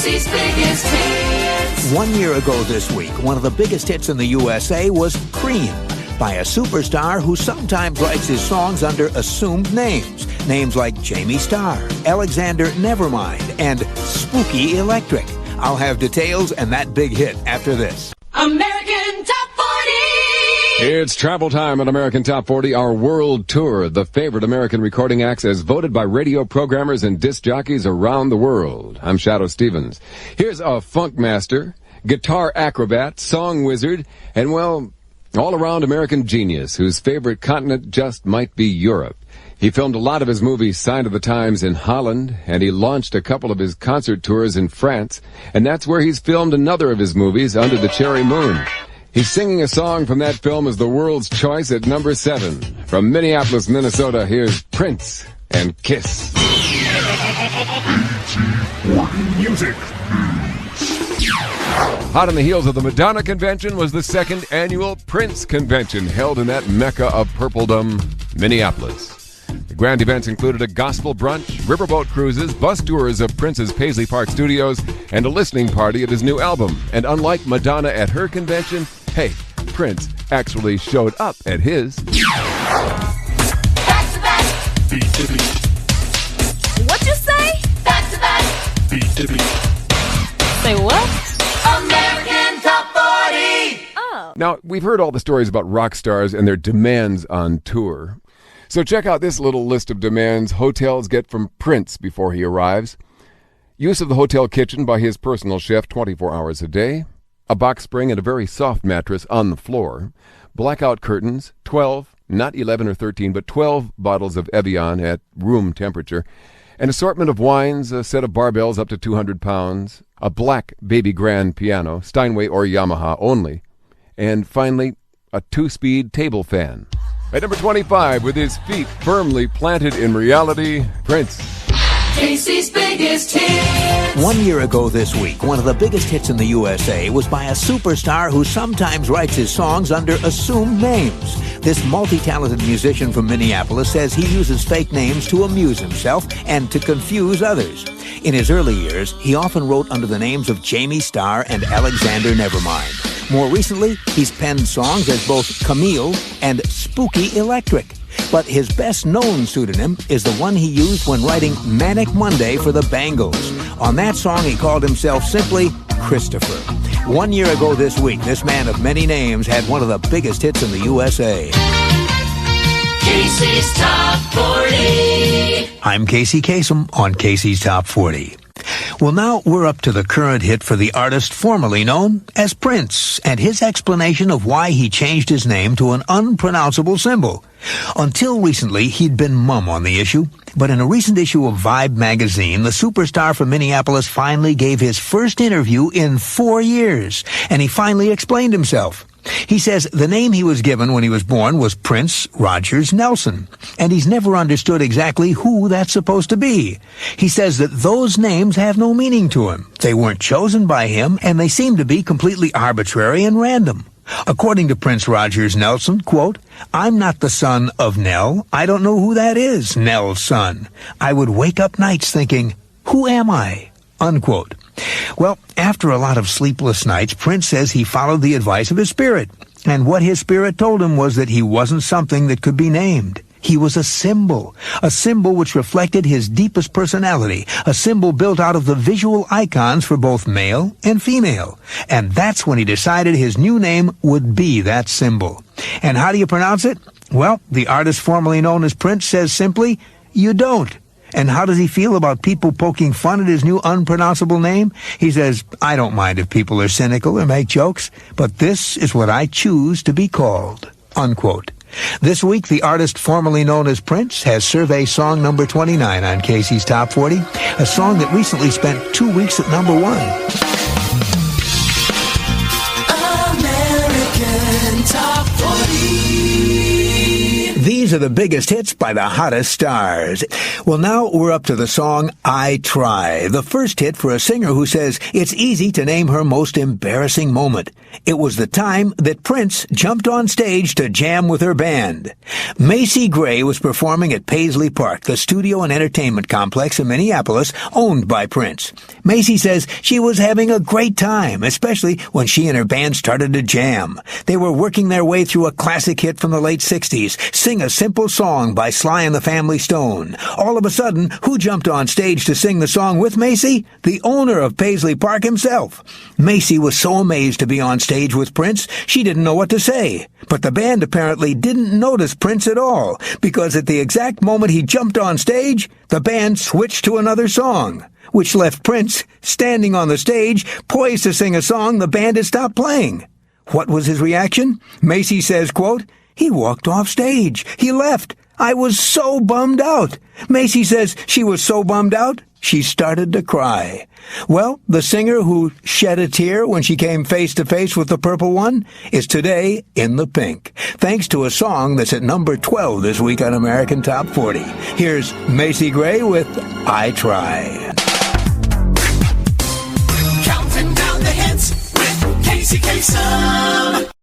Casey's biggest hits. 1 year ago this week, one of the biggest hits in the USA was Cream by a superstar who sometimes writes his songs under assumed names. Names like Jamie Starr, Alexander Nevermind, and Spooky Electric. I'll have details and that big hit after this. American Top 40! It's travel time at American Top 40, our world tour. The favorite American recording acts as voted by radio programmers and disc jockeys around the world. I'm Shadoe Stevens. Here's a funk master, guitar acrobat, song wizard, and, well, all-around American genius whose favorite continent just might be Europe. He filmed a lot of his movies, Sign of the Times, in Holland, and he launched a couple of his concert tours in France, and that's where he's filmed another of his movies, Under the Cherry Moon. He's singing a song from that film as the world's choice at number 7. From Minneapolis, Minnesota, here's Prince and Kiss. AT40 Music. Hot on the heels of the Madonna Convention was the second annual Prince Convention held in that mecca of purpledom, Minneapolis. The grand events included a gospel brunch, riverboat cruises, bus tours of Prince's Paisley Park studios, and a listening party of his new album. And unlike Madonna at her convention, hey, Prince actually showed up at his. Back to back. Beat to beat. What you say? Back to back. Beat to beat. Say what? American Top 40! Oh. Now, we've heard all the stories about rock stars and their demands on tour. So check out this little list of demands hotels get from Prince before he arrives. Use of the hotel kitchen by his personal chef 24 hours a day. A box spring and a very soft mattress on the floor. Blackout curtains, 12, not 11 or 13, but 12 bottles of Evian at room temperature. An assortment of wines, a set of barbells up to 200 pounds. A black baby grand piano, Steinway or Yamaha only. And finally, a 2-speed table fan. At number 25, with his feet firmly planted in reality, Prince. Casey's biggest hits. 1 year ago this week, one of the biggest hits in the USA was by a superstar who sometimes writes his songs under assumed names. This multi-talented musician from Minneapolis says he uses fake names to amuse himself and to confuse others. In his early years, he often wrote under the names of Jamie Starr and Alexander Nevermind. More recently, he's penned songs as both Camille and Spooky Electric. But his best-known pseudonym is the one he used when writing Manic Monday for the Bangles. On that song, he called himself simply Christopher. 1 year ago this week, this man of many names had one of the biggest hits in the USA. Casey's Top 40. I'm Casey Kasem on Casey's Top 40. Well, now we're up to the current hit for the artist formerly known as Prince and his explanation of why he changed his name to an unpronounceable symbol. Until recently, he'd been mum on the issue, but in a recent issue of Vibe magazine, the superstar from Minneapolis finally gave his first interview in 4 years, and he finally explained himself. He says the name he was given when he was born was Prince Rogers Nelson, and he's never understood exactly who that's supposed to be. He says that those names have no meaning to him. They weren't chosen by him, and they seem to be completely arbitrary and random. According to Prince Rogers Nelson, quote, "I'm not the son of Nell. I don't know who that is, Nell's son. I would wake up nights thinking, who am I?" Unquote. Well, after a lot of sleepless nights, Prince says he followed the advice of his spirit. And what his spirit told him was that he wasn't something that could be named. He was a symbol which reflected his deepest personality, a symbol built out of the visual icons for both male and female. And that's when he decided his new name would be that symbol. And how do you pronounce it? Well, the artist formerly known as Prince says simply, you don't. And how does he feel about people poking fun at his new unpronounceable name? He says, I don't mind if people are cynical or make jokes, but this is what I choose to be called. Unquote. This week, the artist formerly known as Prince has survey song number 29 on Casey's Top 40, a song that recently spent 2 weeks at number 1. American Top 40. These These are the biggest hits by the hottest stars. Well, now we're up to the song I Try, the first hit for a singer who says it's easy to name her most embarrassing moment. It was the time that Prince jumped on stage to jam with her band. Macy Gray was performing at Paisley Park, the studio and entertainment complex in Minneapolis owned by Prince. Macy says she was having a great time, especially when she and her band started to jam. They were working their way through a classic hit from the late 60s, Sing a Simple Song by Sly and the Family Stone. All of a sudden, who jumped on stage to sing the song with Macy? The owner of Paisley Park himself. Macy was so amazed to be on stage with Prince, she didn't know what to say. But the band apparently didn't notice Prince at all, because at the exact moment he jumped on stage, the band switched to another song, which left Prince standing on the stage, poised to sing a song the band had stopped playing. What was his reaction? Macy says, quote, "He walked off stage. He left. I was so bummed out." Macy says she was so bummed out, she started to cry. Well, the singer who shed a tear when she came face to face with the purple one is today in the pink, thanks to a song that's at number 12 this week on American Top 40. Here's Macy Gray with I Try. Counting down the hits with Casey Kasem.